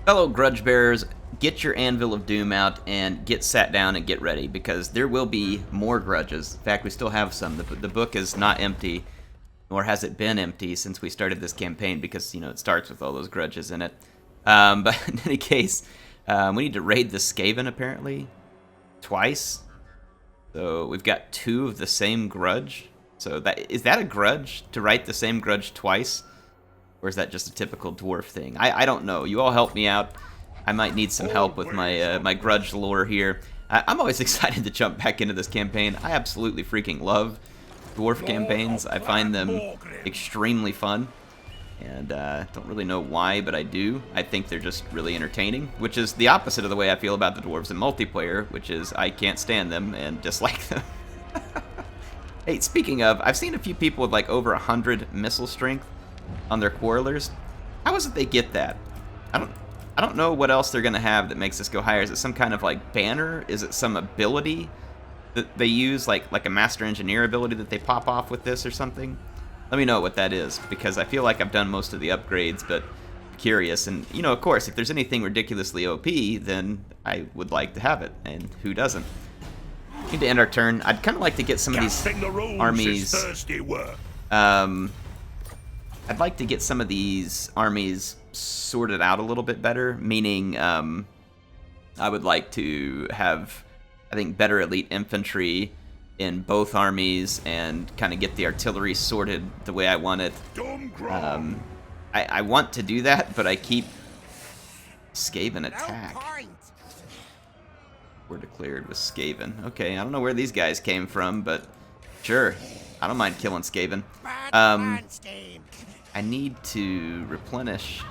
Fellow grudge bearers, get your Anvil of Doom out and get sat down and get ready, because there will be more grudges. In fact, we still have some. The book is not empty, nor has it been empty since we started this campaign, because, you know, it starts with all those grudges in it. But in any case, we need to raid the Skaven, apparently, twice. So we've got 2 of the same grudge. So is that a grudge, to write the same grudge twice? Or is that just a typical dwarf thing? I don't know. You all help me out. I might need some help with my my grudge lore here. I'm always excited to jump back into this campaign. I absolutely freaking love dwarf campaigns. I find them extremely fun. And don't really know why, but I do. I think they're just really entertaining, which is the opposite of the way I feel about the dwarves in multiplayer, which is I can't stand them and dislike them. Hey, speaking of, I've seen a few people with like over 100 missile strength on their quarrelers. How is it they get that? I don't know what else they're gonna have that makes this go higher. Is it some kind of like banner? Is it some ability that they use, like a master engineer ability that they pop off with this or something? Let me know what that is, because I feel like I've done most of the upgrades, but I'm curious. And, you know, of course, if there's anything ridiculously OP, then I would like to have it, and who doesn't? Need to end our turn. I'd kind of like to get some of these armies. I'd like to get some of these armies sorted out a little bit better, meaning I would like to have, I think, better elite infantry in both armies and kind of get the artillery sorted the way I want it. I want to do that, but I keep Skaven attack. We're declared with Skaven. Okay, I don't know where these guys came from, but sure. I don't mind killing Skaven. I need to replenish.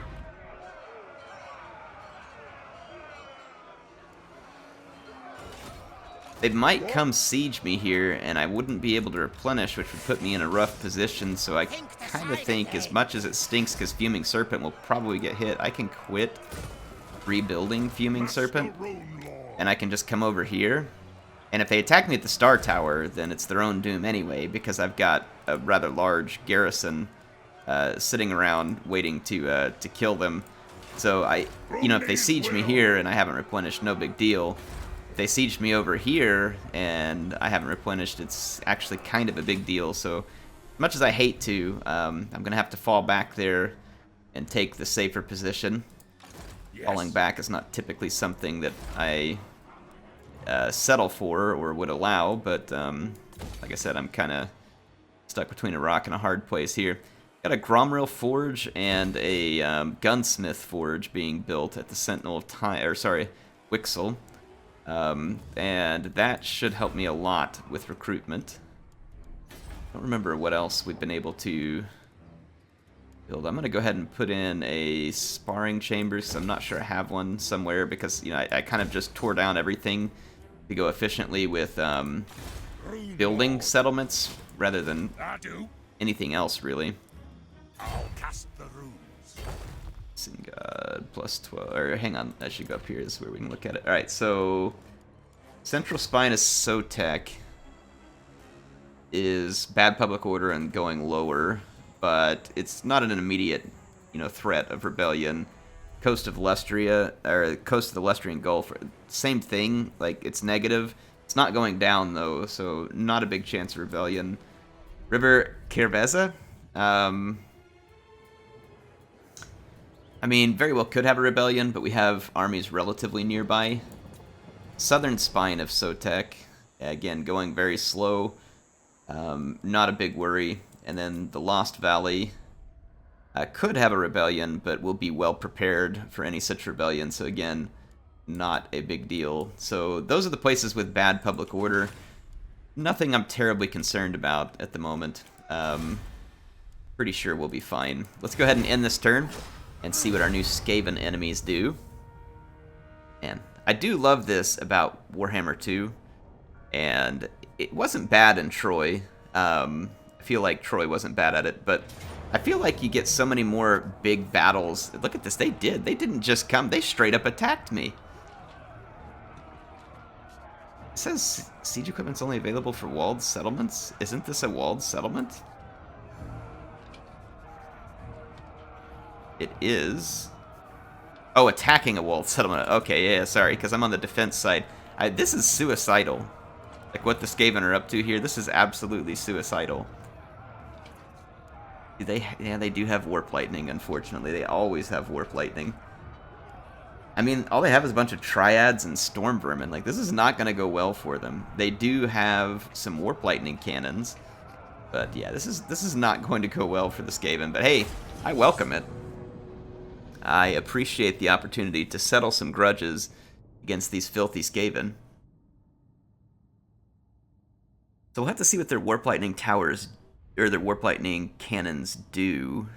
They might come siege me here, and I wouldn't be able to replenish, which would put me in a rough position, so I kind of think, as much as it stinks because Fuming Serpent will probably get hit, I can quit rebuilding Fuming Serpent, and I can just come over here. And if they attack me at the Star Tower, then it's their own doom anyway, because I've got a rather large garrison sitting around waiting to kill them. So you know, if they siege me here and I haven't replenished, no big deal. If they siege me over here and I haven't replenished, it's actually kind of a big deal. So, as much as I hate to, I'm gonna have to fall back there and take the safer position. Yes. Falling back is not typically something that I settle for or would allow, but like I said, I'm kind of stuck between a rock and a hard place here. Got a Gromril Forge and a Gunsmith Forge being built at the Sentinel of Time, or sorry, Wixel, and that should help me a lot with recruitment. I don't remember what else we've been able to build. I'm gonna go ahead and put in a sparring chamber, so I'm not sure I have one somewhere, because, you know, I kind of just tore down everything to go efficiently with building settlements rather than anything else, really. I'll cast the runes. God, plus 12. Or hang on, I should go up here. This is where we can look at it. All right, so Central Spine is Sotek, is bad public order and going lower, but it's not an immediate, you know, threat of rebellion. Coast of Lustria, or Coast of the Lustrian Gulf, same thing. Like, it's negative. It's not going down though, so not a big chance of rebellion. River Kirveza. I mean, very well could have a rebellion, but we have armies relatively nearby. Southern Spine of Sotek, again, going very slow. Not a big worry. And then the Lost Valley could have a rebellion, but will be well prepared for any such rebellion. So again, not a big deal. So those are the places with bad public order. Nothing I'm terribly concerned about at the moment. Pretty sure we'll be fine. Let's go ahead and end this turn and see what our new Skaven enemies do. And I do love this about Warhammer 2, and it wasn't bad in Troy. I feel like Troy wasn't bad at it, but I feel like you get so many more big battles. Look at this, they didn't just come, they straight up attacked me. It says siege equipment's only available for walled settlements. Isn't this a walled settlement? It is. Oh, attacking a walled settlement. Okay, yeah, sorry, because I'm on the defense side. This is suicidal. Like what the Skaven are up to here, this is absolutely suicidal. Yeah, they do have Warp Lightning, unfortunately. They always have Warp Lightning. I mean, all they have is a bunch of Triads and Storm Vermin. Like, this is not going to go well for them. They do have some Warp Lightning cannons. But yeah, this is not going to go well for the Skaven. But hey, I welcome it. I appreciate the opportunity to settle some grudges against these filthy Skaven. So we'll have to see what their Warp Lightning towers, or their Warp Lightning cannons do.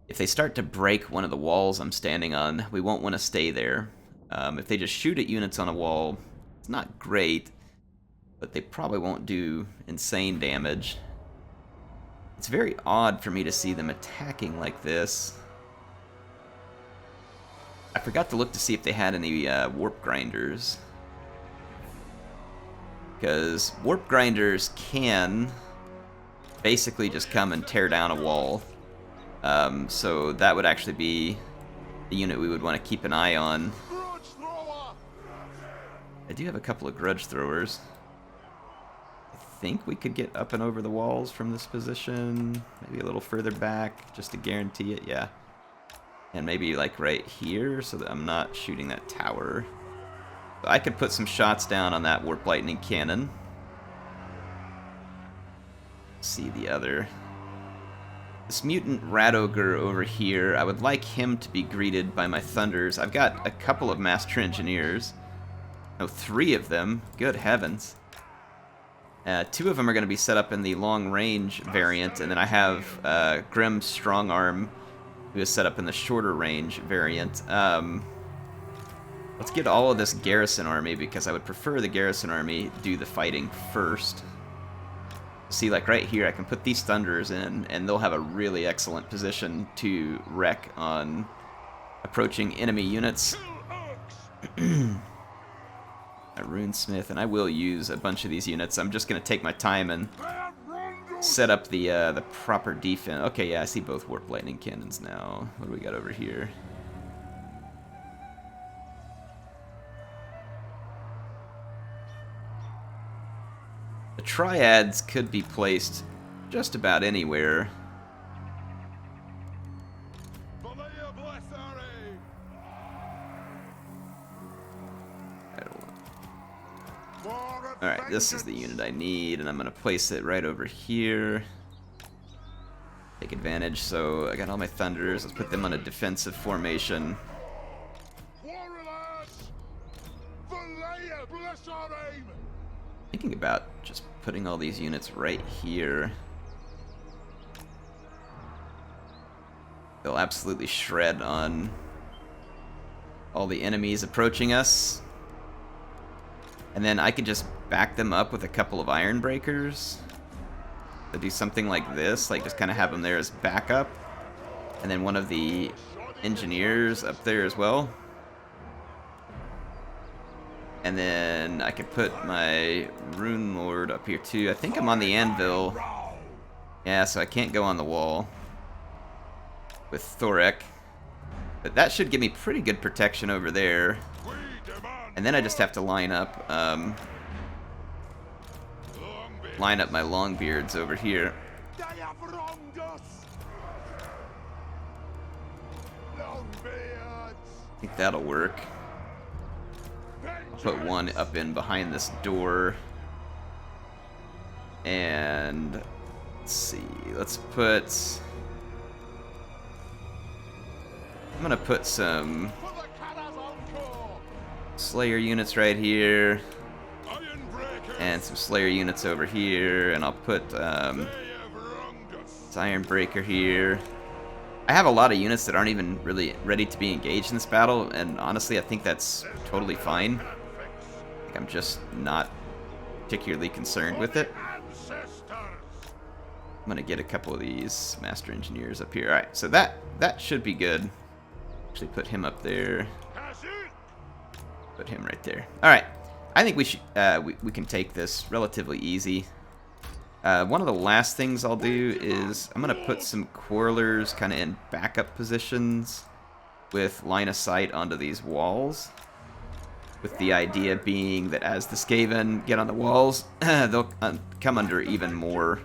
If they start to break one of the walls I'm standing on, we won't want to stay there. If they just shoot at units on a wall, it's not great, but they probably won't do insane damage. It's very odd for me to see them attacking like this. I forgot to look to see if they had any warp grinders. Because warp grinders can basically just come and tear down a wall. So that would actually be a unit we would want to keep an eye on. I do have a couple of grudge throwers. I think we could get up and over the walls from this position. Maybe a little further back, just to guarantee it, yeah. And maybe like right here, so that I'm not shooting that tower. So I could put some shots down on that Warp Lightning cannon. See the other. This mutant rat ogre over here, I would like him to be greeted by my thunders. I've got a couple of master engineers. No, 3 of them. Good heavens. 2 of them are going to be set up in the long range variant, and then I have Grim Strongarm, who is set up in the shorter range variant. Let's get all of this garrison army, because I would prefer the garrison army do the fighting first. See, like right here, I can put these thunders in, and they'll have a really excellent position to wreck on approaching enemy units. A runesmith, and I will use a bunch of these units. I'm just going to take my time and set up the proper defense. Okay, yeah, I see both Warp Lightning cannons now. What do we got over here? The Triads could be placed just about anywhere. Alright, this is the unit I need, and I'm going to place it right over here. Take advantage, so I got all my thunders. Let's put them on a defensive formation. Thinking about just putting all these units right here. They'll absolutely shred on all the enemies approaching us. And then I could just back them up with a couple of iron breakers. To do something like this, like just kind of have them there as backup. And then one of the engineers up there as well. And then I could put my Rune Lord up here too. I think I'm on the anvil. Yeah, so I can't go on the wall with THOREK. But that should give me pretty good protection over there. And then I just have to line up my Longbeards over here. I think that'll work. I'll put one up in behind this door. And let's see, let's put... I'm gonna put some Slayer units right here, and some Slayer units over here, and I'll put this Iron Breaker here. I have a lot of units that aren't even really ready to be engaged in this battle, and honestly I think that's totally fine. Like, I'm just not particularly concerned with it. I'm gonna get a couple of these Master Engineers up here. Alright, so that should be good. Actually put him up there. Put him right there. Alright. I think we should we can take this relatively easy. One of the last things I'll do is I'm gonna put some Quarrelers kind of in backup positions. with line of sight onto these walls, with the idea being that as the Skaven get on the walls, they'll come under even more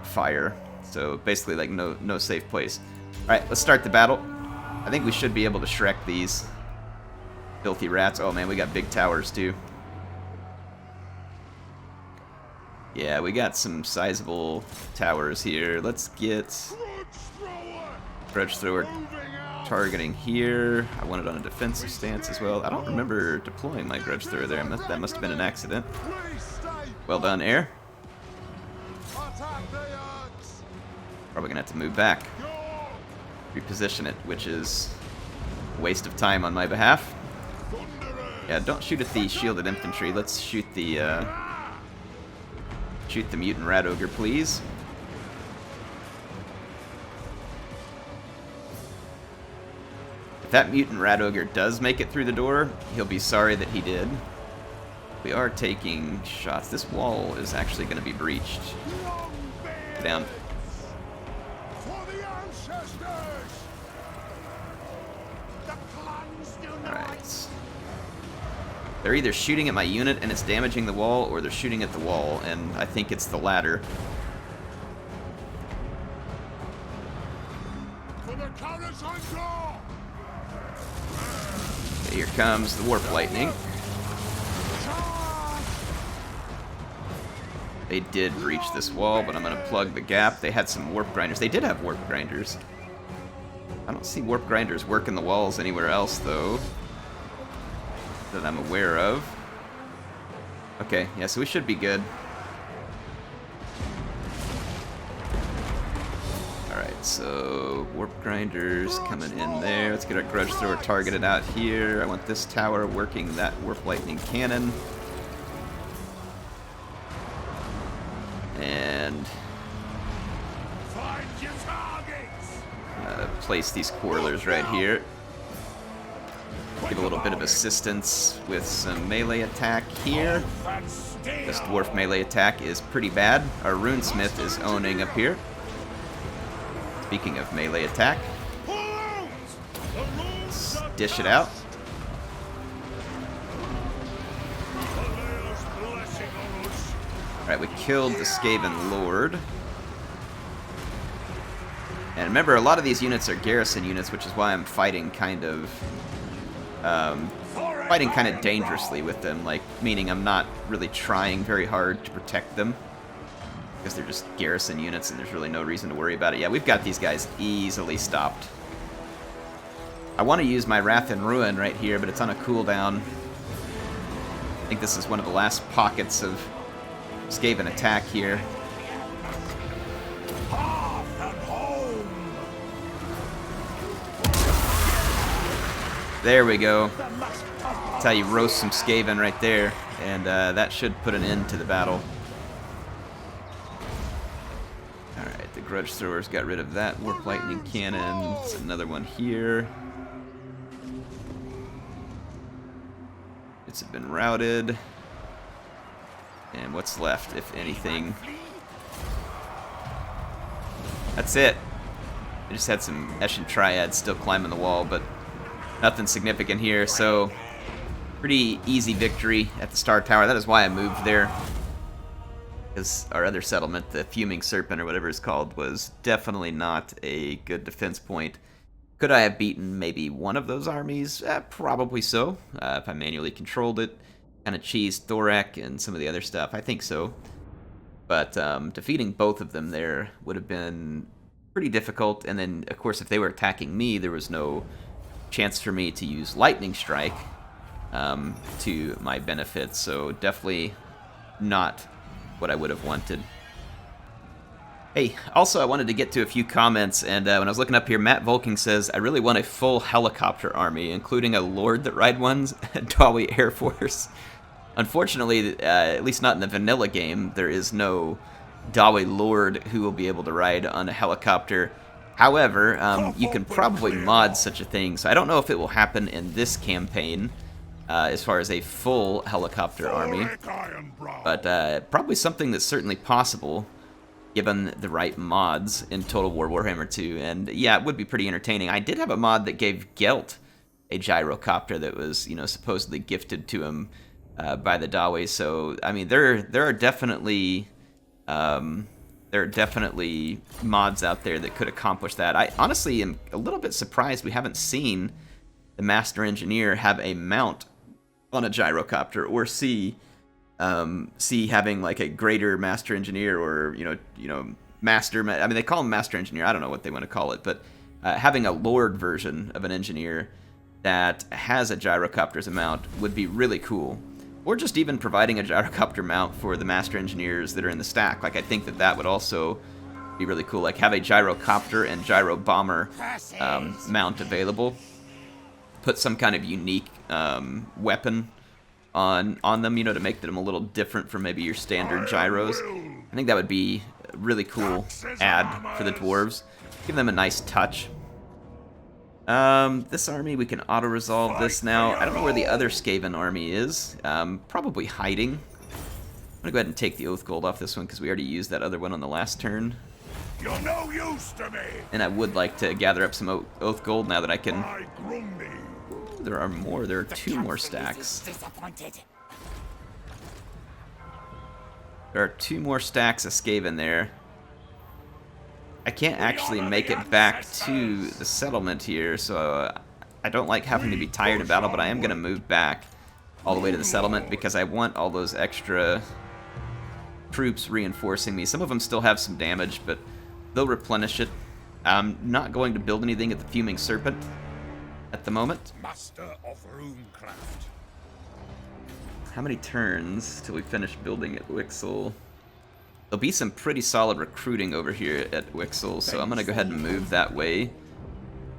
fire. So basically, like, no safe place. Alright, let's start the battle. I think we should be able to Shrek these filthy rats. Oh man, we got big towers too. Yeah, we got some sizable towers here. Let's get Grudge Thrower targeting here. I want it on a defensive stance as well. I don't remember deploying my Grudge Thrower there. That must have been an accident. Well done, Air. Probably gonna have to move back. Reposition it, which is a waste of time on my behalf. Yeah, don't shoot at the shielded infantry. Let's shoot the mutant rat ogre, please. If that mutant rat ogre does make it through the door, he'll be sorry that he did. We are taking shots. This wall is actually going to be breached. Get down. Alright. They're either shooting at my unit and it's damaging the wall, or they're shooting at the wall, and I think it's the latter. Okay, here comes the Warp Lightning. They did breach this wall, but I'm going to plug the gap. They had some Warp Grinders. They did have Warp Grinders. I don't see Warp Grinders working the walls anywhere else, though, that I'm aware of. Okay, yeah, so we should be good. Alright, so Warp Grinders coming in there. Let's get our Grudge Thrower targeted out here. I want this tower working that Warp Lightning cannon. And place these Quarrelers right here. Give a little bit of assistance with some melee attack here. This dwarf melee attack is pretty bad. Our Runesmith is owning up here. Speaking of melee attack, let's dish it out. Alright, we killed the Skaven Lord. And remember, a lot of these units are garrison units, which is why I'm fighting kind of dangerously with them. Like, meaning I'm not really trying very hard to protect them, because they're just garrison units and there's really no reason to worry about it. Yeah, we've got these guys easily stopped. I want to use my Wrath and Ruin right here, but it's on a cooldown. I think this is one of the last pockets of Skaven attack here. There we go. That's how you roast some Skaven right there, and that should put an end to the battle. Alright, the Grudge Throwers got rid of that Warp Lightning Cannon. There's another one here. It's been routed. And what's left, if anything? That's it. I just had some Eshin Triads still climbing the wall, but nothing significant here, so pretty easy victory at the Star Tower. That is why I moved there, because our other settlement, the Fuming Serpent or whatever it's called, was definitely not a good defense point. Could I have beaten maybe one of those armies? Probably so, if I manually controlled it. Kind of cheesed Thorek and some of the other stuff, I think so. But defeating both of them there would have been pretty difficult, and then, of course, if they were attacking me, there was no chance for me to use Lightning Strike to my benefit, so definitely not what I would have wanted. Hey, also I wanted to get to a few comments, and when I was looking up here, Matt Volking says, I really want a full helicopter army, including a Lord that ride ones, Dawi Air Force. Unfortunately, at least not in the vanilla game, there is no Dawi Lord who will be able to ride on a helicopter. However, you can probably mod such a thing, so I don't know if it will happen in this campaign, as far as a full helicopter army, but probably something that's certainly possible, given the right mods in Total War Warhammer 2. And yeah, it would be pretty entertaining. I did have a mod that gave Gelt a gyrocopter that was, supposedly gifted to him by the Dawe. So I mean, there are definitely mods out there that could accomplish that. I honestly am a little bit surprised we haven't seen the Master Engineer have a mount on a gyrocopter, or see having like a greater Master Engineer, or Master. I mean, they call him Master Engineer. I don't know what they want to call it, but having a Lord version of an engineer that has a gyrocopter as a mount would be really cool. Or just even providing a gyrocopter mount for the Master Engineers that are in the stack. Like, I think that would also be really cool. Like, have a gyrocopter and gyro bomber mount available. Put some kind of unique weapon on them, to make them a little different from maybe your standard gyros. I think that would be a really cool add for the dwarves. Give them a nice touch. This army, we can auto-resolve this now. I don't know where the other Skaven army is. Probably hiding. I'm gonna go ahead and take the Oath Gold off this one, because we already used that other one on the last turn. You're no use to me. And I would like to gather up some Oath Gold now that I can... Ooh, there are more. There are 2 more stacks. There are 2 more stacks of Skaven there. I can't actually make it back to the settlement here, so I don't like having to be tired in battle, but I am going to move back all the way to the settlement because I want all those extra troops reinforcing me. Some of them still have some damage, but they'll replenish it. I'm not going to build anything at the Fuming Serpent at the moment. Master of Runecraft. How many turns till we finish building at Wixel? There'll be some pretty solid recruiting over here at Wixel, so I'm going to go ahead and move that way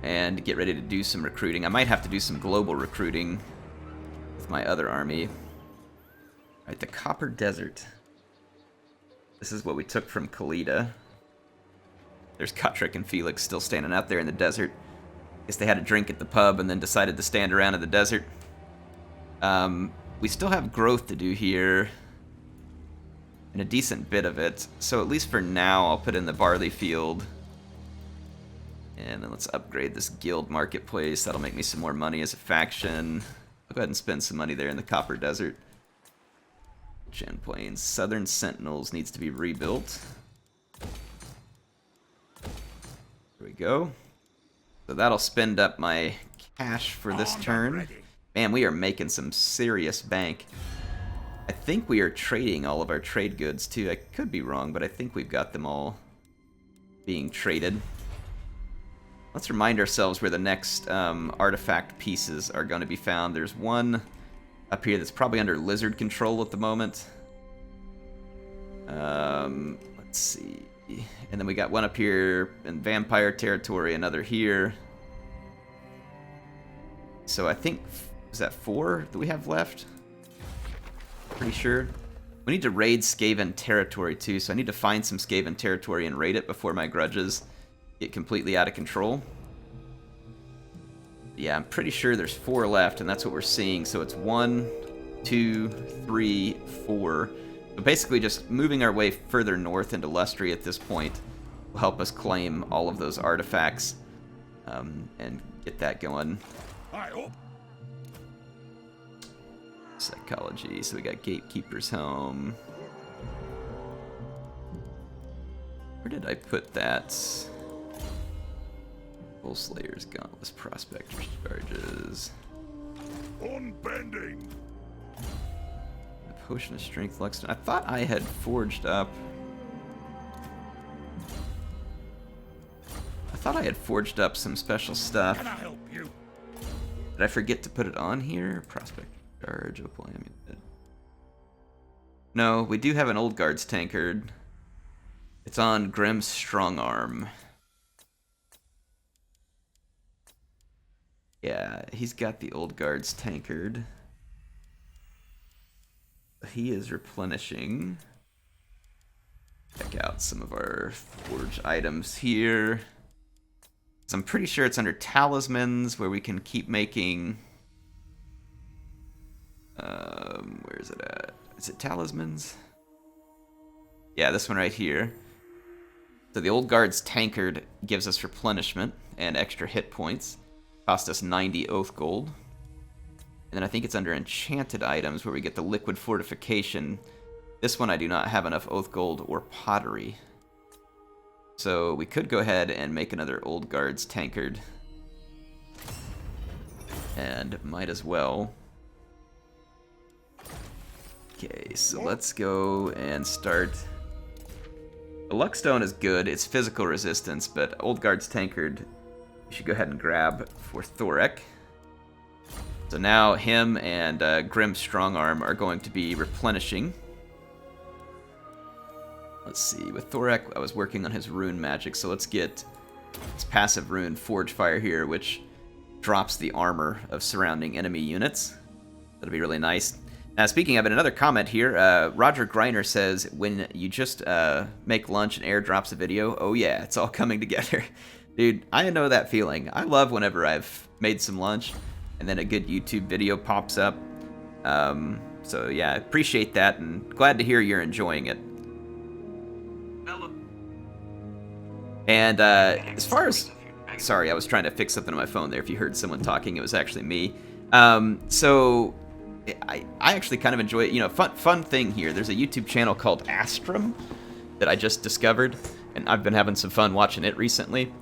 and get ready to do some recruiting. I might have to do some global recruiting with my other army. Alright, the Copper Desert. This is what we took from Khalida. There's Kotrick and Felix still standing out there in the desert. Guess they had a drink at the pub and then decided to stand around in the desert. We still have growth to do here. And a decent bit of it. So at least for now, I'll put in the barley field. And then let's upgrade this guild marketplace. That'll make me some more money as a faction. I'll go ahead and spend some money there in the Copper Desert. Gen Plains. Southern Sentinels needs to be rebuilt. There we go. So that'll spend up my cash for this turn. Man, we are making some serious bank. I think we are trading all of our trade goods too. I could be wrong, but I think we've got them all being traded. Let's remind ourselves where the next artifact pieces are going to be found. There's one up here that's probably under lizard control at the moment. Let's see. And then we got one up here in vampire territory, another here. So I think, is that 4 that we have left? Pretty sure. We need to raid Skaven territory too, so I need to find some Skaven territory and raid it before my grudges get completely out of control. Yeah, I'm pretty sure there's 4 left, and that's what we're seeing. So it's 1, 2, 3, 4. So basically just moving our way further north into Lustry at this point will help us claim all of those artifacts and get that going. Psychology, so we got Gatekeeper's Home. Where did I put that? Bull Slayer's Gauntless Prospector's Charges. Unbending. The Potion of Strength Luxton. I thought I had forged up. Some special stuff. Can I help you? Did I forget to put it on here? Prospector Charge, Opal Amulet. No, we do have an Old Guard's tankard. It's on Grimm's Strong Arm. Yeah, he's got the Old Guard's tankard. He is replenishing. Check out some of our forge items here. So I'm pretty sure it's under Talismans, where we can keep making... where is it at? Is it Talismans? Yeah, this one right here. So the Old Guard's tankard gives us replenishment and extra hit points. Cost us 90 oath gold. And then I think it's under enchanted items where we get the liquid fortification. This one I do not have enough oath gold or pottery. So we could go ahead and make another Old Guard's tankard. And might as well. Okay, so let's go and start. The Luckstone is good, it's physical resistance, but Old Guard's tankard we should go ahead and grab for THOREK. So now him and Grim Strongarm are going to be replenishing. Let's see, with THOREK I was working on his rune magic, so let's get his passive rune Forge Fire here, which drops the armor of surrounding enemy units. That'll be really nice. Now, speaking of it, another comment here. Roger Greiner says, when you just make lunch and airdrops a video, oh yeah, it's all coming together. Dude, I know that feeling. I love whenever I've made some lunch and then a good YouTube video pops up. So yeah, appreciate that and glad to hear you're enjoying it. And as far as... Sorry, I was trying to fix something on my phone there. If you heard someone talking, it was actually me. So I actually kind of enjoy it. You know, fun thing here. There's a YouTube channel called Astrum that I just discovered, and I've been having some fun watching it recently.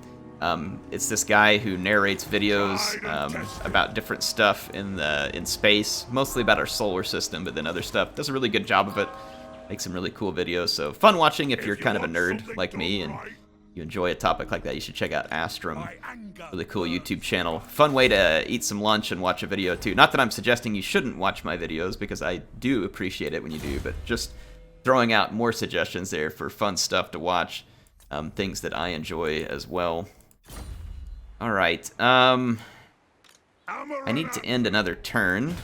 It's this guy who narrates videos about different stuff in space, mostly about our solar system, but then other stuff. Does a really good job of it. Makes some really cool videos. So fun watching if you're kind of a nerd like me and you enjoy a topic like that. You should check out Astrum. Really cool YouTube channel. Fun way to eat some lunch and watch a video too. Not that I'm suggesting you shouldn't watch my videos, because I do appreciate it when you do, but just throwing out more suggestions there for fun stuff to watch. Things that I enjoy as well. Alright, I need to end another turn.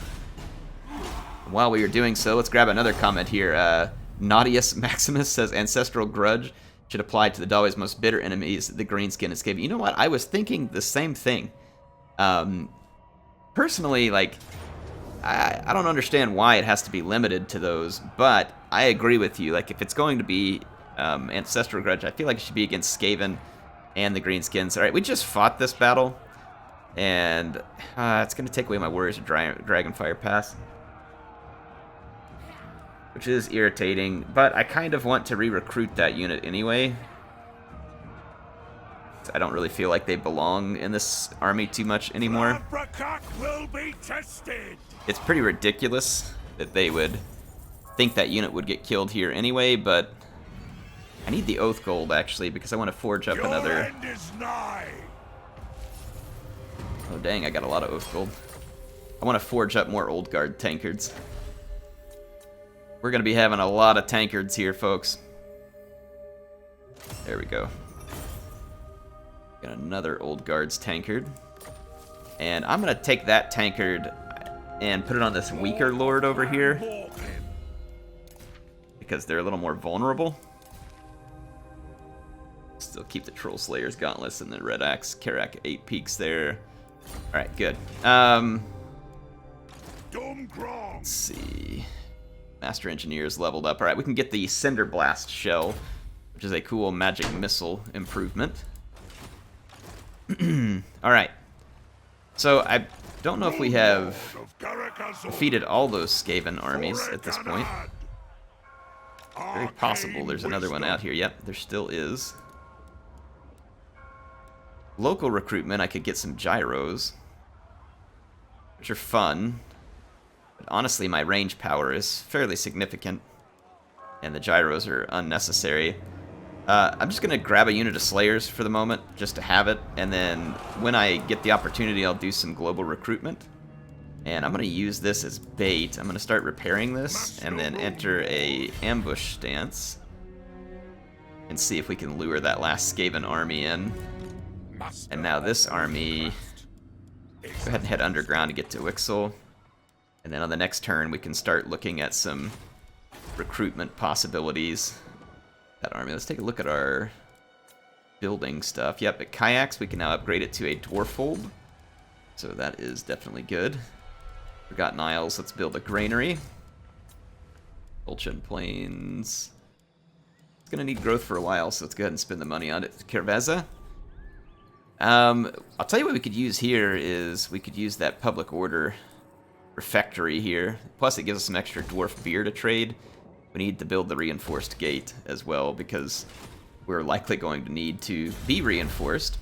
While we are doing so, let's grab another comment here. Naughtius Maximus says, Ancestral Grudge should apply to the Dalway's most bitter enemies, the Greenskin and Skaven. You know what? I was thinking the same thing. Personally, like, I don't understand why it has to be limited to those, but I agree with you. Like, if it's going to be Ancestral Grudge, I feel like it should be against Skaven and the Greenskins. Alright, we just fought this battle, and it's going to take away my Warriors of Dragonfire Pass, which is irritating, but I kind of want to re-recruit that unit anyway. I don't really feel like they belong in this army too much anymore. Will be tested. It's pretty ridiculous that they would think that unit would get killed here anyway, but I need the Oath Gold, actually, because I want to forge up another... End is nigh. Oh, dang, I got a lot of Oath Gold. I want to forge up more Old Guard tankards. We're going to be having a lot of tankards here, folks. There we go. Got another Old Guard's tankard. And I'm going to take that tankard and put it on this weaker lord over here, because they're a little more vulnerable. Still keep the Troll Slayer's Gauntlets and the Red Axe, Karak 8 Peaks there. Alright, good. Let's see. Master Engineer's leveled up. Alright, we can get the Cinder Blast Shell, which is a cool magic missile improvement. Alright. So, I don't know if we have defeated all those Skaven armies at this point. Very possible there's another one out here. Yep, there still is. Local recruitment, I could get some gyros, which are fun. But honestly, my range power is fairly significant, and the gyros are unnecessary. I'm just going to grab a unit of Slayers for the moment, just to have it, and then when I get the opportunity, I'll do some global recruitment. And I'm going to use this as bait. I'm going to start repairing this, and then enter a ambush stance, and see if we can lure that last Skaven army in. And now this army, go ahead and head underground to get to Wixel. And then on the next turn, we can start looking at some recruitment possibilities. That army. Let's take a look at our building stuff. Yep, at Kayaks, we can now upgrade it to a Dwarfold. So that is definitely good. Forgotten Isles, let's build a granary. Ulchin Plains. It's going to need growth for a while, so let's go ahead and spend the money on it. Kerveza. I'll tell you what we could use here is we could use that public order refectory here. Plus it gives us some extra dwarf beer to trade. We need to build the reinforced gate as well because we're likely going to need to be reinforced.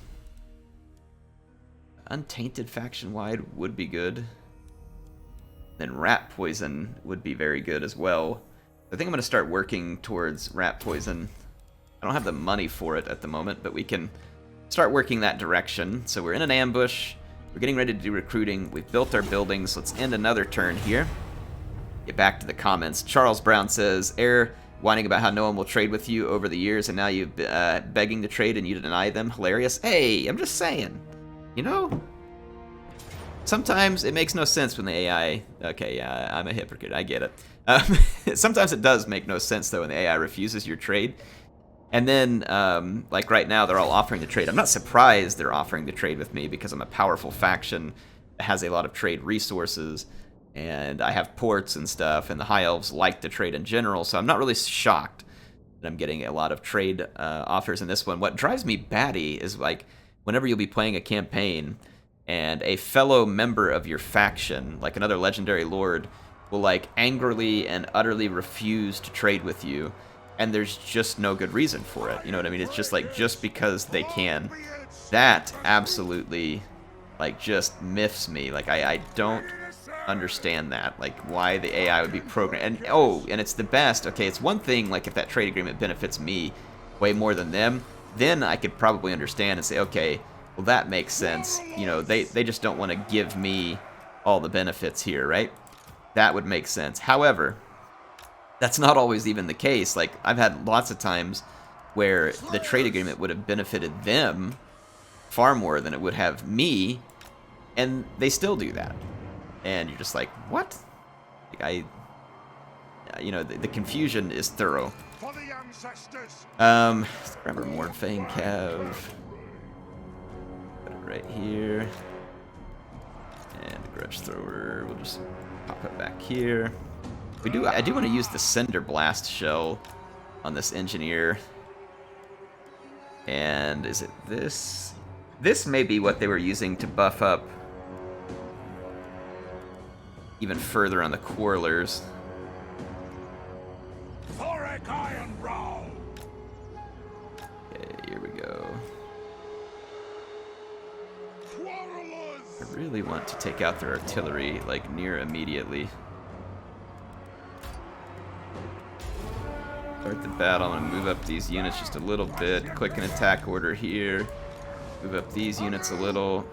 Untainted faction-wide would be good. Then rat poison would be very good as well. I think I'm going to start working towards rat poison. I don't have the money for it at the moment, but we can start working that direction. So we're in an ambush. We're getting ready to do recruiting. We've built our buildings. Let's end another turn here. Get back to the comments. Charles Brown says, Air whining about how no one will trade with you over the years, and now you've begging to trade and you deny them. Hilarious. Hey, I'm just saying. You know? Sometimes it makes no sense when the AI... Okay, yeah, I'm a hypocrite. I get it. Sometimes it does make no sense, though, when the AI refuses your trade. And then, like right now, they're all offering to trade. I'm not surprised they're offering to trade with me because I'm a powerful faction that has a lot of trade resources. And I have ports and stuff, and the High Elves like to trade in general, so I'm not really shocked that I'm getting a lot of trade offers in this one. What drives me batty is, like, whenever you'll be playing a campaign and a fellow member of your faction, like another legendary lord, will like angrily and utterly refuse to trade with you, and there's just no good reason for it. You know what I mean? It's just like just because they can. That absolutely like just miffs me. Like I don't understand that. Like why the AI would be programmed. And oh, and it's the best. Okay, it's one thing like if that trade agreement benefits me way more than them, then I could probably understand and say, okay, well, that makes sense. You know, they just don't want to give me all the benefits here, right? That would make sense. However, that's not always even the case. Like, I've had lots of times where the trade agreement would have benefited them far more than it would have me, and they still do that. And you're just like, what? Like, you know, the confusion is thorough. Let's grab our Mordfang Cav. Right here, and the Grudge Thrower, we'll just pop it back here. I do want to use the Cinder Blast shell on this engineer. And is it this? This may be what they were using to buff up even further on the Quarrelers. THOREK Ironbrow. Okay, here we go. I really want to take out their artillery, like, near immediately. Start the battle. I'm going to move up these units just a little bit. Click an attack order here. Move up these units a little.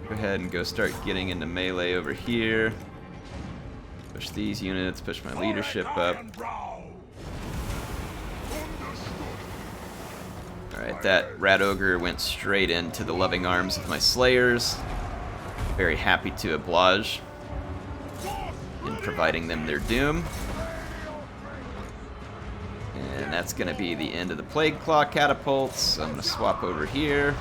Go ahead and go start getting into melee over here. Push these units, push my leadership up. Alright, that Rat Ogre went straight into the loving arms of my Slayers. Very happy to oblige in providing them their doom. And that's going to be the end of the Plague Claw catapults. So I'm going to swap over here.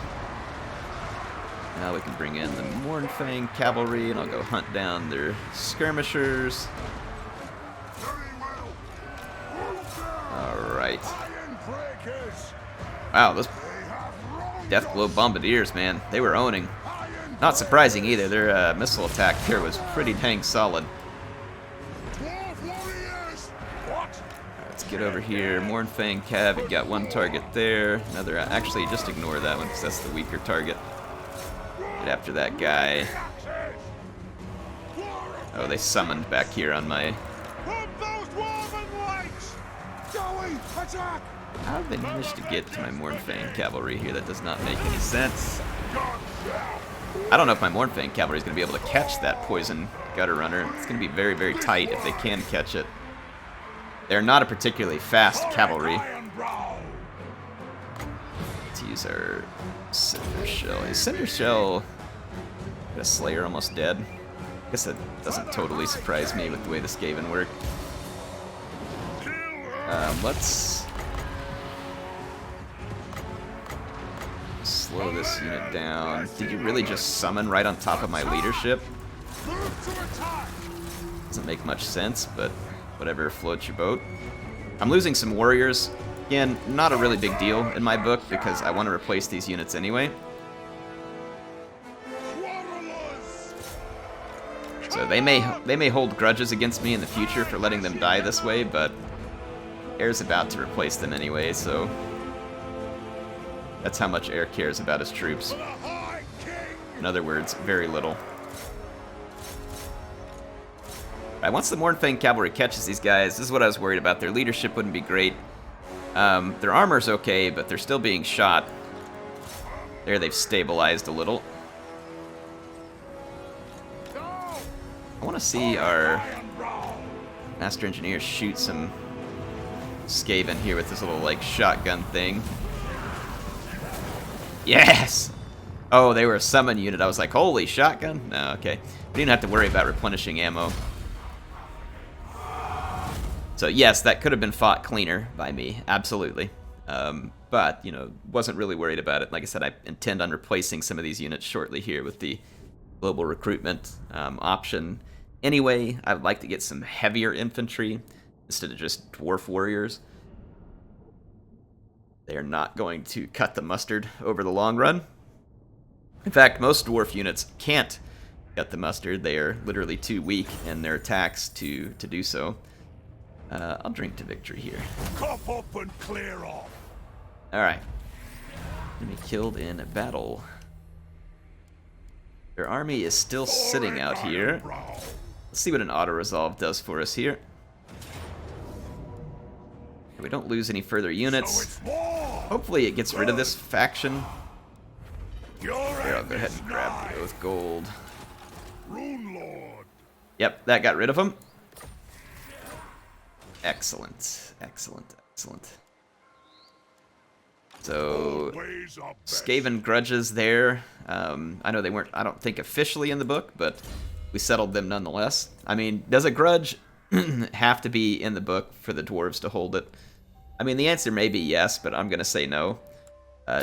Now we can bring in the Mournfang cavalry, and I'll go hunt down their skirmishers. Alright. Wow, those Deathblow Bombardiers, man, they were owning. Not surprising either, their missile attack here was pretty dang solid. Let's get over here. Mournfang Cav, we got one target there. Another, actually, just ignore that one because that's the weaker target. Get after that guy. Oh, they summoned back here on my... How did they manage to get to my Mournfang cavalry here? That does not make any sense. I don't know if my Mournfang cavalry is going to be able to catch that poison gutter runner. It's going to be very, very tight if they can catch it. They're not a particularly fast cavalry. Let's use our Cinder Shell. Is Cinder Shell a Slayer almost dead? I guess that doesn't totally surprise me with the way the Skaven work. Let's slow this unit down. Did you really just summon right on top of my leadership? Doesn't make much sense, but whatever floats your boat. I'm losing some warriors. Again, not a really big deal in my book because I want to replace these units anyway. So they may hold grudges against me in the future for letting them die this way, but Air's about to replace them anyway, so that's how much Air cares about his troops. In other words, very little. Right, once the Mornfang cavalry catches these guys, this is what I was worried about. Their leadership wouldn't be great. Their armor's okay, but they're still being shot. There, they've stabilized a little. I want to see our Master Engineer shoot some Skaven here with this little, like, shotgun thing. Yes! Oh, they were a summon unit. I was like, holy, shotgun? No, okay. We didn't have to worry about replenishing ammo. So yes, that could have been fought cleaner by me, absolutely. But, you know, wasn't really worried about it. Like I said, I intend on replacing some of these units shortly here with the global recruitment option. Anyway, I would like to get some heavier infantry instead of just dwarf warriors. They are not going to cut the mustard over the long run. In fact, most dwarf units can't cut the mustard. They are literally too weak in their attacks to do so. I'll drink to victory here. Cough up and clear off. Alright. Enemy killed in battle. Their army is still sitting out here. Let's see what an auto-resolve does for us here. We don't lose any further units. Hopefully it gets rid of this faction. Here, I'll go ahead and grab the Oath Gold. Yep, that got rid of them. Excellent, excellent, excellent. So, Skaven Grudges there. I know they weren't, I don't think, officially in the book, but we settled them nonetheless. I mean, does a grudge have to be in the book for the dwarves to hold it? I mean, the answer may be yes, but I'm going to say no.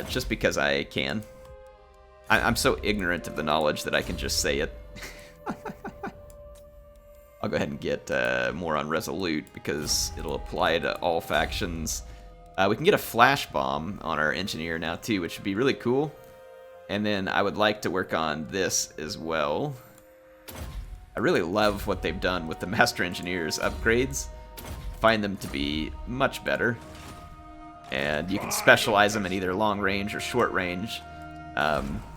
Just because I can. I'm so ignorant of the knowledge that I can just say it. I'll go ahead and get more on Resolute because it'll apply to all factions. We can get a flash bomb on our engineer now too, which would be really cool. And then I would like to work on this as well. I really love what they've done with the Master Engineer's upgrades. Find them to be much better. And you can specialize them in either long range or short range.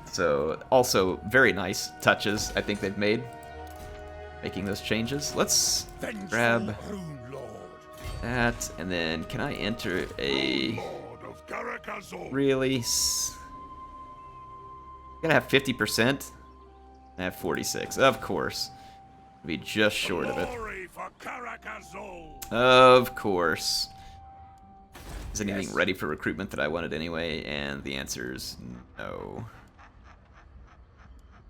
So also very nice touches I think they've made. Making those changes. Let's grab that, and then can I enter a... Really? Gotta have 50%? I have 46, of course. Be just short of it. Of course. Is anything ready for recruitment that I wanted anyway? And the answer is no.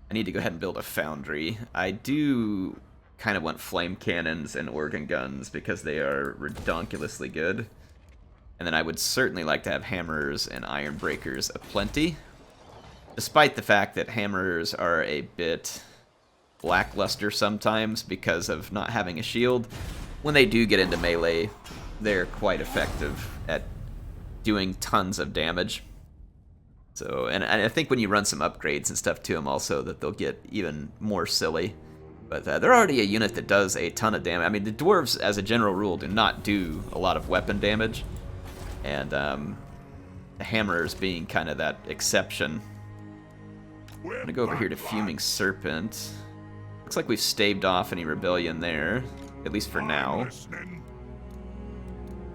I need to go ahead and build a foundry. I do kind of want flame cannons and organ guns because they are redonkulously good. And then I would certainly like to have hammers and iron breakers aplenty. Despite the fact that hammers are a bit lackluster sometimes because of not having a shield, when they do get into melee, they're quite effective at doing tons of damage. So, and I think when you run some upgrades and stuff to them also, that they'll get even more silly. But they're already a unit that does a ton of damage. I mean, the dwarves, as a general rule, do not do a lot of weapon damage. And the hammers being kind of that exception. I'm going to go over here to Fuming Serpent. Looks like we've staved off any rebellion there, at least for now.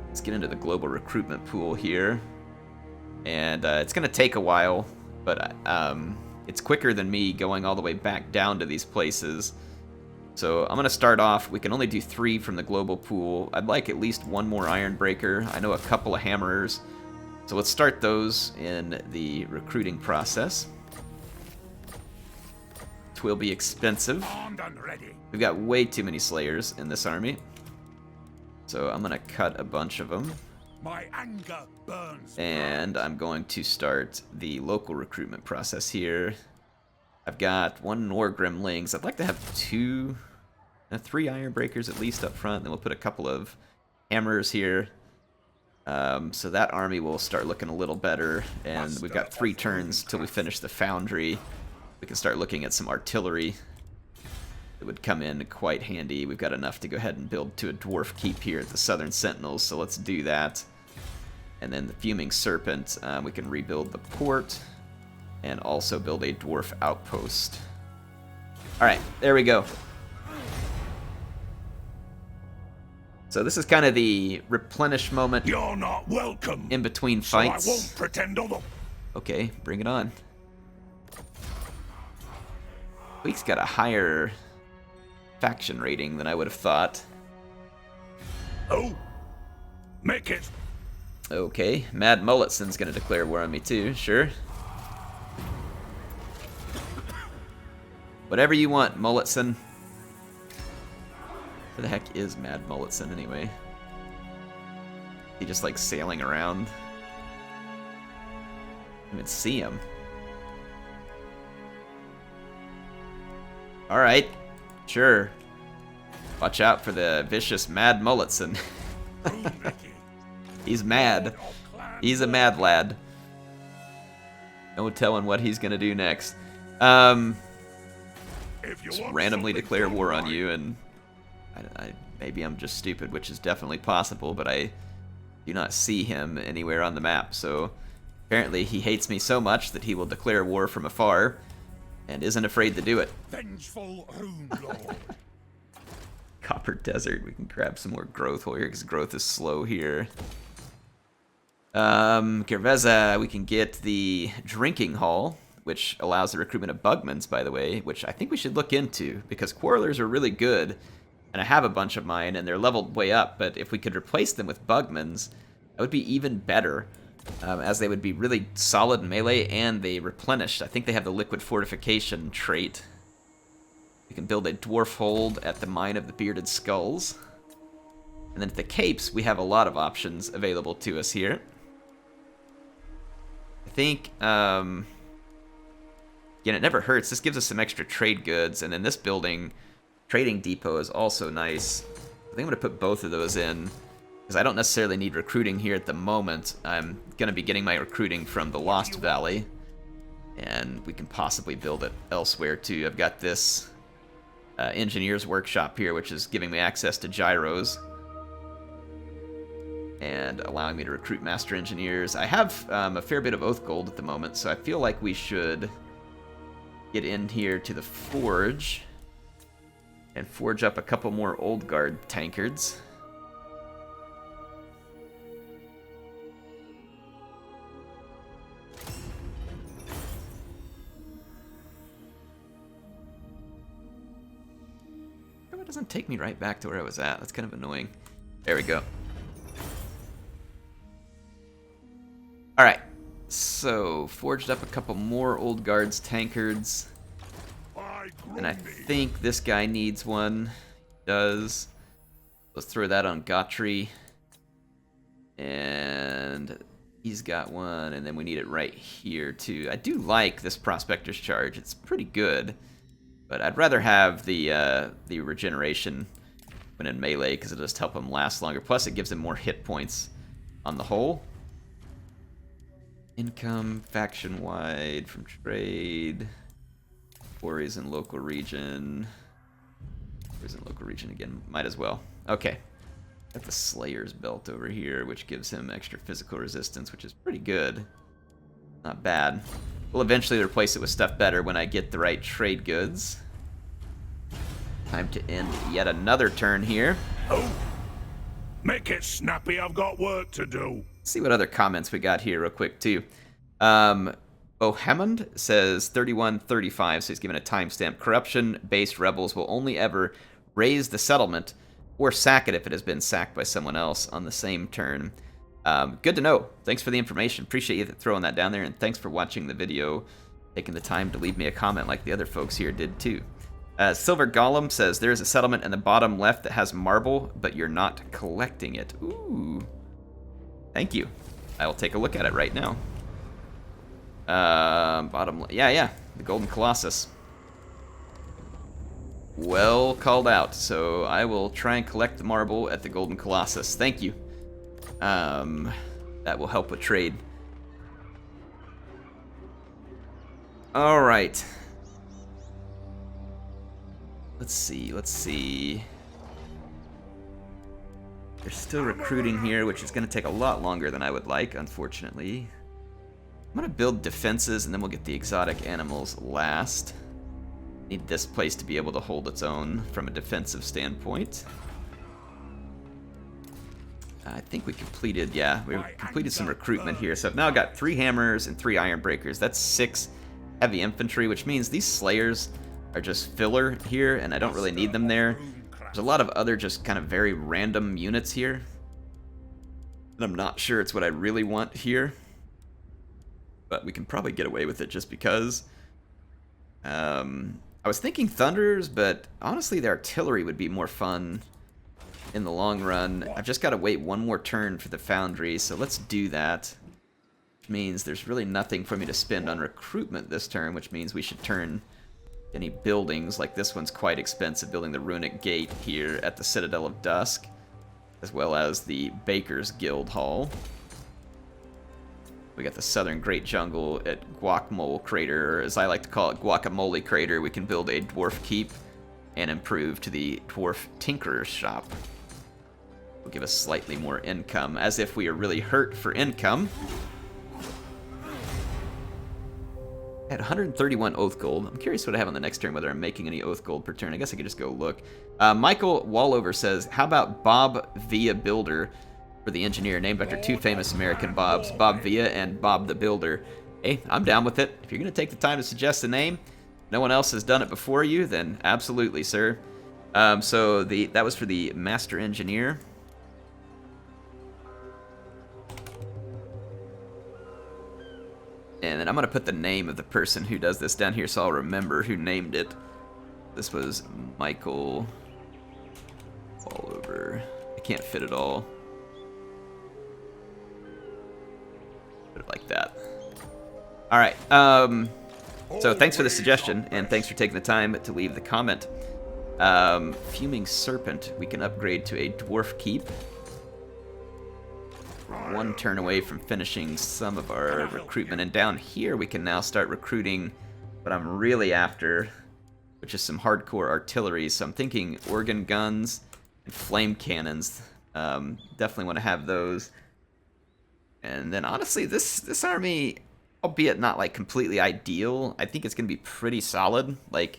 Let's get into the global recruitment pool here. And it's going to take a while, but it's quicker than me going all the way back down to these places. So I'm going to start off. We can only do 3 from the global pool. I'd like at least 1 more iron breaker. I know a couple of hammers. So let's start those in the recruiting process. It will be expensive. We've got way too many slayers in this army. So I'm going to cut a bunch of them. My anger burns. And I'm going to start the local recruitment process here. I've got 1 Nor Gremlings. I'd like to have 3 Iron Breakers at least up front. Then we'll put a couple of hammers here. So that army will start looking a little better, and we've got 3 turns till we finish the foundry. We can start looking at some artillery. It would come in quite handy. We've got enough to go ahead and build to a Dwarf Keep here at the Southern Sentinels, so let's do that. And then the Fuming Serpent, we can rebuild the port, and also build a Dwarf Outpost. Alright, there we go. So this is kind of the replenish moment. You're not welcome. In between fights. So I won't pretend other. Okay, bring it on. Week's got a higher faction rating than I would have thought. Oh, make it. Okay, Mad Mulletson's gonna declare war on me too, sure. Whatever you want, Mulletson. Where the heck is Mad Mulletson anyway? He just like sailing around. I didn't even see him. Alright, sure. Watch out for the vicious Mad Mulletson. He's mad. He's a mad lad. No telling what he's gonna do next. Just randomly declare war on you, and maybe I'm just stupid, which is definitely possible, but I do not see him anywhere on the map, so apparently he hates me so much that he will declare war from afar, and isn't afraid to do it. Vengeful Rune Lord. Copper Desert, we can grab some more growth here, because growth is slow here. Gerveza, we can get the Drinking Hall, which allows the recruitment of Bugmans, by the way, which I think we should look into, because Quarrelers are really good, and I have a bunch of mine, and they're leveled way up, but if we could replace them with Bugmans, that would be even better, as they would be really solid in melee, and they replenish. I think they have the Liquid Fortification trait. We can build a Dwarf Hold at the Mine of the Bearded Skulls. And then at the Capes, we have a lot of options available to us here. I think, again, it never hurts. This gives us some extra trade goods, and then this building, Trading Depot, is also nice. I think I'm going to put both of those in, because I don't necessarily need recruiting here at the moment. I'm going to be getting my recruiting from the Lost Valley, and we can possibly build it elsewhere too. I've got this Engineer's Workshop here, which is giving me access to gyros, and allowing me to recruit Master Engineers. I have a fair bit of Oath Gold at the moment, so I feel like we should get in here to the Forge and forge up a couple more Old Guard tankards. Oh, it doesn't take me right back to where I was at. That's kind of annoying. There we go. Alright, so forged up a couple more Old Guards tankards. And I think this guy needs one. He does. Let's throw that on Gotri. And he's got one, and then we need it right here too. I do like this Prospector's Charge. It's pretty good. But I'd rather have the regeneration when in melee, because it'll just help him last longer. Plus it gives him more hit points on the whole. Income, faction-wide, from trade. Quarries in local region. Quarries in local region again, might as well. Okay. Got the Slayer's Belt over here, which gives him extra physical resistance, which is pretty good. Not bad. We'll eventually replace it with stuff better when I get the right trade goods. Time to end yet another turn here. Oh, make it snappy, I've got work to do. Let's see what other comments we got here real quick, too. Hammond says 3135, so he's given a timestamp. Corruption-based rebels will only ever raise the settlement or sack it if it has been sacked by someone else on the same turn. Good to know. Thanks for the information. Appreciate you throwing that down there, and thanks for watching the video, taking the time to leave me a comment like the other folks here did too. Silver Golem says there is a settlement in the bottom left that has marble, but you're not collecting it. Ooh. Thank you. I will take a look at it right now. Yeah, the Golden Colossus. Well called out. So I will try and collect the marble at the Golden Colossus. Thank you. That will help with trade. All right. Let's see. They're still recruiting here, which is going to take a lot longer than I would like, unfortunately. I'm going to build defenses, and then we'll get the exotic animals last. Need this place to be able to hold its own from a defensive standpoint. I think we completed, we completed some recruitment here. So I've now got 3 hammers and 3 iron breakers. That's 6 heavy infantry, which means these slayers are just filler here, and I don't really need them there. There's a lot of other just kind of very random units here, and I'm not sure it's what I really want here, but we can probably get away with it just because. I was thinking thunders, but honestly the artillery would be more fun in the long run. I've just got to wait one more turn for the foundry, so let's do that. Which means there's really nothing for me to spend on recruitment this turn, which means we should turn any buildings, like this one's quite expensive, building the runic gate here at the Citadel of Dusk, as well as the Baker's Guild Hall. We got the Southern Great Jungle at Guacamole Crater, or as I like to call it, Guacamole Crater. We can build a Dwarf Keep and improve to the Dwarf Tinkerer's Shop. Will give us slightly more income, as if we are really hurt for income. I had 131 Oath Gold. I'm curious what I have on the next turn, whether I'm making any Oath Gold per turn. I guess I could just go look. Michael Wallover says, how about Bob Villa Builder for the engineer, named after 2 famous American Bobs, Bob Villa and Bob the Builder? Hey, I'm down with it. If you're going to take the time to suggest a name, no one else has done it before you, then absolutely, sir. So that was for the Master Engineer. And then I'm going to put the name of the person who does this down here so I'll remember who named it. This was Michael all over. I can't fit it all. Put it like that. All right. So thanks for the suggestion, and thanks for taking the time to leave the comment. Fuming Serpent, we can upgrade to a Dwarf Keep. We're 1 turn away from finishing some of our recruitment, and down here we can now start recruiting what I'm really after, which is some hardcore artillery. So I'm thinking organ guns and flame cannons. Definitely want to have those. And then honestly, this army, albeit not like completely ideal, I think it's going to be pretty solid. Like,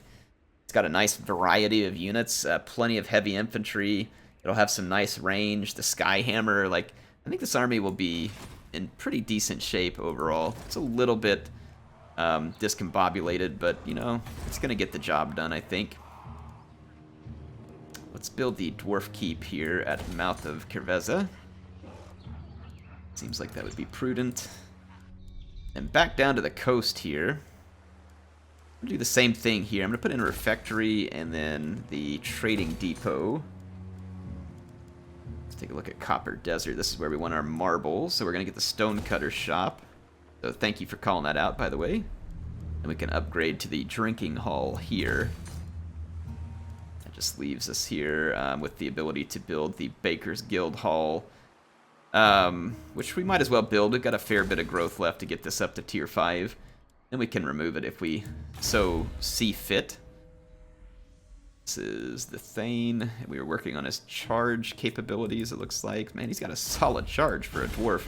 it's got a nice variety of units, plenty of heavy infantry. It'll have some nice range. The Skyhammer, like, I think this army will be in pretty decent shape overall. It's a little bit discombobulated, but, you know, it's going to get the job done, I think. Let's build the Dwarf Keep here at Mouth of Kerveza. Seems like that would be prudent. And back down to the coast here. I'll do the same thing here. I'm going to put in a refectory and then the trading depot. Let's take a look at Copper Desert. This is where we want our marbles. So we're going to get the Stonecutter Shop. So thank you for calling that out, by the way. And we can upgrade to the drinking hall here. That just leaves us here with the ability to build the Baker's Guild Hall. Which we might as well build. We've got a fair bit of growth left to get this up to tier 5. Then we can remove it if we so see fit. This is the Thane. We were working on his charge capabilities, it looks like. Man, he's got a solid charge for a dwarf.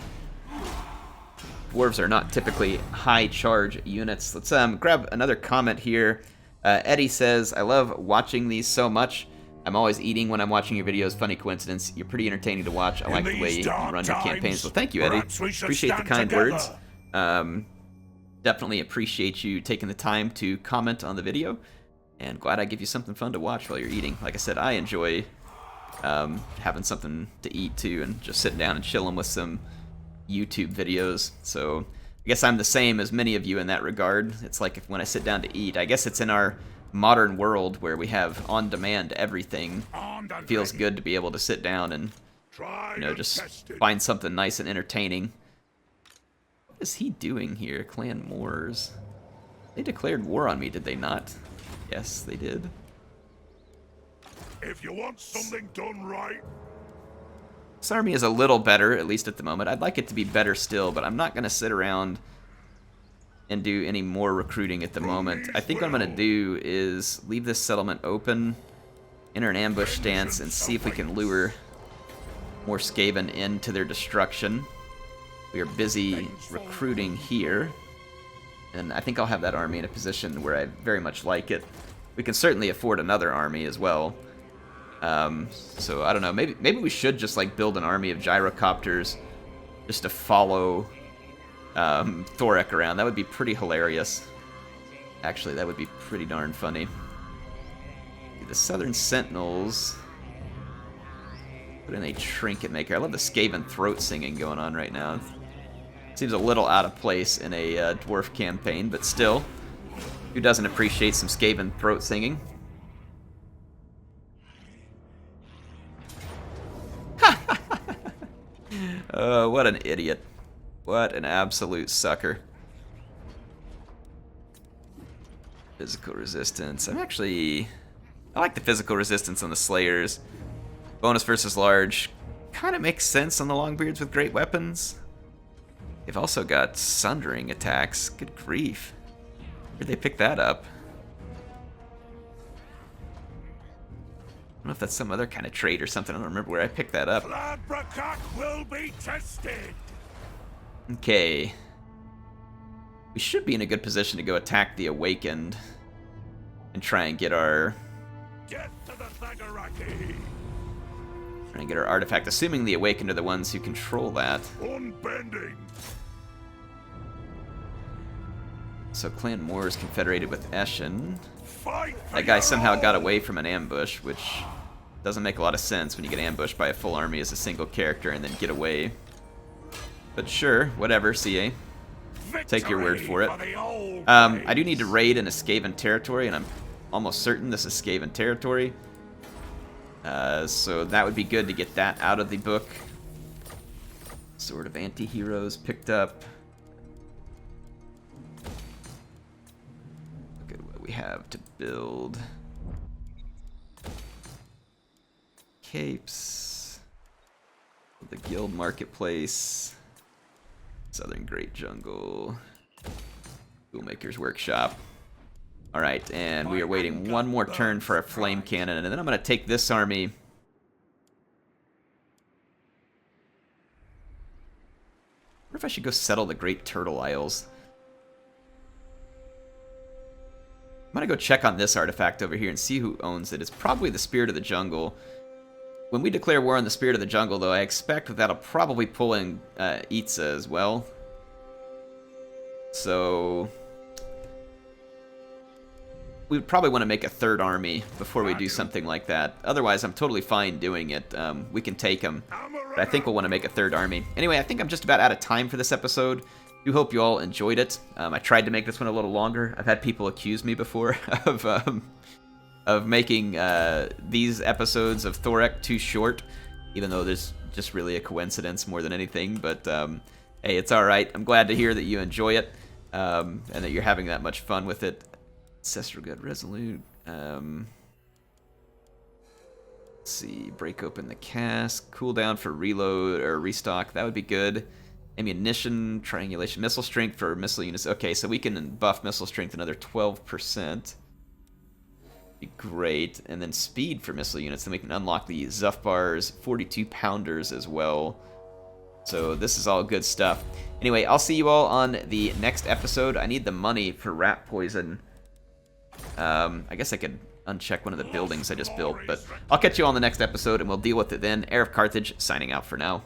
Dwarves are not typically high charge units. Let's grab another comment here. Eddie says, I love watching these so much. I'm always eating when I'm watching your videos. Funny coincidence. You're pretty entertaining to watch. I like the way you run your campaigns. Well, thank you, Eddie. Appreciate the kind words. Definitely appreciate you taking the time to comment on the video. And glad I give you something fun to watch while you're eating. Like I said, I enjoy having something to eat too, and just sitting down and chilling with some YouTube videos. So I guess I'm the same as many of you in that regard. It's like when I sit down to eat, I guess it's in our modern world where we have on-demand everything. It feels good to be able to sit down and, you know, just find something nice and entertaining. What is he doing here? Clan Moors. They declared war on me, did they not? Yes, they did. If you want something done right, This army is a little better, at least at the moment. I'd like it to be better still, but I'm not going to sit around and do any more recruiting at the moment. I think what I'm going to do is leave this settlement open, enter an ambush stance, and see if we can lure more Skaven into their destruction. We are busy recruiting here, and I think I'll have that army in a position where I very much like it. We can certainly afford another army as well. So I don't know, maybe we should just like build an army of gyrocopters just to follow THOREK around. That would be pretty hilarious. Actually, that would be pretty darn funny. The Southern Sentinels. Put in a trinket maker. I love the Skaven throat singing going on right now. Seems a little out of place in a dwarf campaign, but still, who doesn't appreciate some Skaven throat singing? What an idiot. What an absolute sucker. Physical resistance. I like the physical resistance on the Slayers. Bonus versus large. Kind of makes sense on the Longbeards with great weapons. They've also got sundering attacks. Good grief. Where'd they pick that up? I don't know if that's some other kind of trait or something. I don't remember where I picked that up. Will be tested. Okay. We should be in a good position to go attack the Awakened and try and get our... Get to the Thagaraki. Try and get our artifact, assuming the Awakened are the ones who control that. Unbending. So Clan Moore is confederated with Eshin. Fight for That guy your somehow own. got away from an ambush, which doesn't make a lot of sense when you get ambushed by a full army as a single character and then get away. But sure, whatever, CA. Take your word for it. I do need to raid in a Skaven territory, and I'm almost certain this is Skaven territory. So that would be good to get that out of the book. Sword of Anti-Heroes picked up. Look at what we have to build. Capes. The Guild Marketplace. Southern Great Jungle. Toolmaker's Workshop. Alright, and we are waiting one more turn for a flame cannon, and then I'm going to take this army. I wonder if I should go settle the Great Turtle Isles. I'm going to go check on this artifact over here and see who owns it. It's probably the Spirit of the Jungle. When we declare war on the Spirit of the Jungle, though, I expect that that'll probably pull in Itza as well. So we would probably want to make a third army before we do something like that. Otherwise, I'm totally fine doing it. We can take them, but I think we'll want to make a third army. Anyway, I think I'm just about out of time for this episode. I do hope you all enjoyed it. I tried to make this one a little longer. I've had people accuse me before of making these episodes of THOREK too short, even though there's just really a coincidence more than anything. But hey, it's all right. I'm glad to hear that you enjoy it and that you're having that much fun with it. Ancestral Good Resolute. Let's see. Break open the cask. Cooldown for reload or restock. That would be good. Ammunition, triangulation, missile strength for missile units. Okay, so we can buff missile strength another 12%. Be great. And then speed for missile units. Then we can unlock the Zufbar's 42 pounders as well. So this is all good stuff. Anyway, I'll see you all on the next episode. I need the money for rat poison. I guess I could uncheck one of the buildings I just built, but I'll catch you all on the next episode and we'll deal with it then. HeirofCarthage signing out for now.